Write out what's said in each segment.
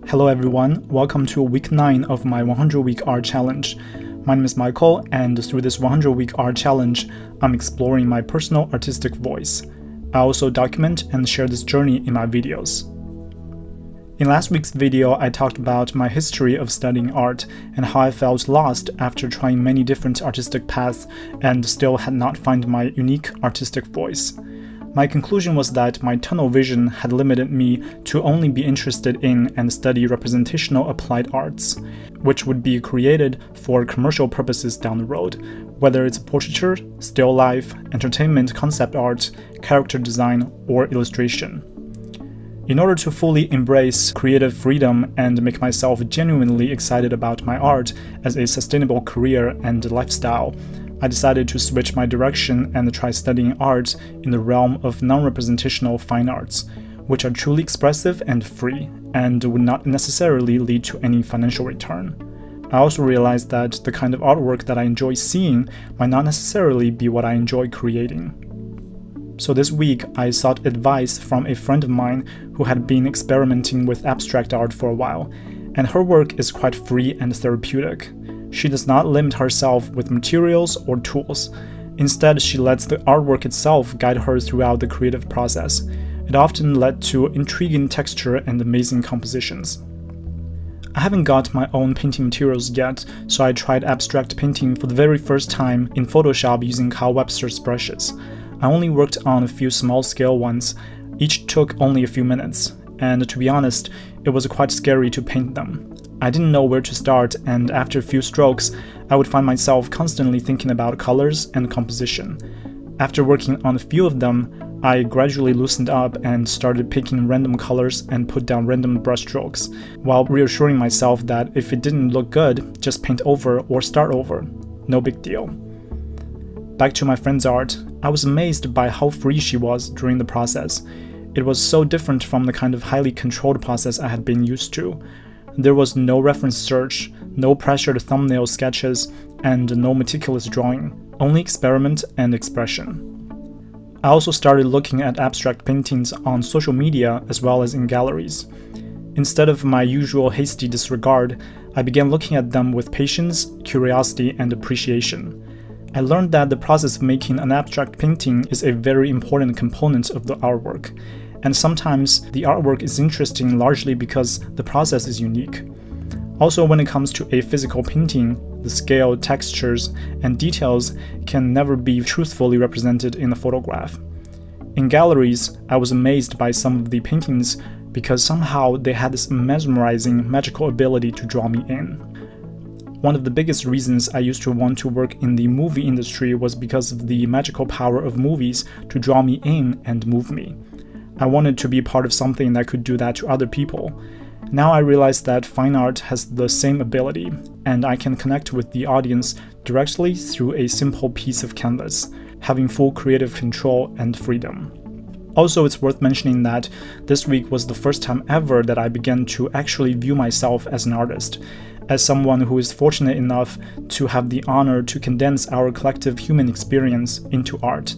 Hello everyone, welcome to week 9 of my 100-week art challenge. My name is Michael, and through this 100-week art challenge, I'm exploring my personal artistic voice. I also document and share this journey in my videos. In last week's video, I talked about my history of studying art and how I felt lost after trying many different artistic paths and still had not found my unique artistic voice. My conclusion was that my tunnel vision had limited me to only be interested in and study representational applied arts, which would be created for commercial purposes down the road, whether it's portraiture, still life, entertainment concept art, character design, or illustration. In order to fully embrace creative freedom and make myself genuinely excited about my art as a sustainable career and lifestyle, I decided to switch my direction and try studying art in the realm of non-representational fine arts, which are truly expressive and free, and would not necessarily lead to any financial return. I also realized that the kind of artwork that I enjoy seeing might not necessarily be what I enjoy creating. So this week, I sought advice from a friend of mine who had been experimenting with abstract art for a while, and her work is quite free and therapeutic. She does not limit herself with materials or tools. Instead, she lets the artwork itself guide her throughout the creative process. It often led to intriguing texture and amazing compositions. I haven't got my own painting materials yet, so I tried abstract painting for the very first time in Photoshop using Kyle Webster's brushes. I only worked on a few small-scale ones. Each took only a few minutes, and to be honest, it was quite scary to paint them. I didn't know where to start, and after a few strokes, I would find myself constantly thinking about colors and composition. After working on a few of them, I gradually loosened up and started picking random colors and put down random brushstrokes, while reassuring myself that if it didn't look good, just paint over or start over. No big deal. Back to my friend's art, I was amazed by how free she was during the process. It was so different from the kind of highly controlled process I had been used to. There was no reference search, no pressured thumbnail sketches, and no meticulous drawing, only experiment and expression. I also started looking at abstract paintings on social media as well as in galleries. Instead of my usual hasty disregard, I began looking at them with patience, curiosity, and appreciation. I learned that the process of making an abstract painting is a very important component of the artwork, and sometimes the artwork is interesting largely because the process is unique. Also, when it comes to a physical painting, the scale, textures, and details can never be truthfully represented in a photograph. In galleries, I was amazed by some of the paintings because somehow they had this mesmerizing, magical ability to draw me in. One of the biggest reasons I used to want to work in the movie industry was because of the magical power of movies to draw me in and move me. I wanted to be part of something that could do that to other people. Now I realize that fine art has the same ability, and I can connect with the audience directly through a simple piece of canvas, having full creative control and freedom. Also, it's worth mentioning that this week was the first time ever that I began to actually view myself as an artist, as someone who is fortunate enough to have the honor to condense our collective human experience into art.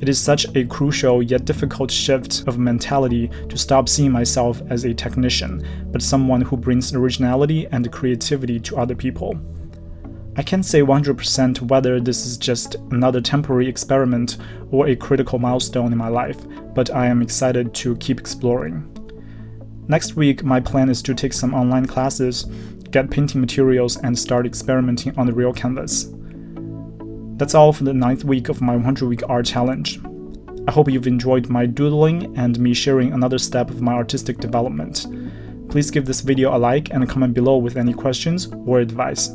It is such a crucial yet difficult shift of mentality to stop seeing myself as a technician, but someone who brings originality and creativity to other people. I can't say 100% whether this is just another temporary experiment or a critical milestone in my life, but I am excited to keep exploring. Next week, my plan is to take some online classes, get painting materials, and start experimenting on the real canvas. That's all for the 9th week of my 100-week art challenge. I hope you've enjoyed my doodling and me sharing another step of my artistic development. Please give this video a like and comment below with any questions or advice.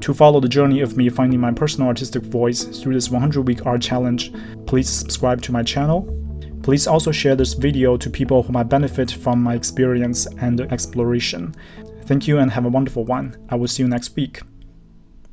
To follow the journey of me finding my personal artistic voice through this 100-week art challenge, please subscribe to my channel. Please also share this video to people who might benefit from my experience and exploration. Thank you and have a wonderful one. I will see you next week.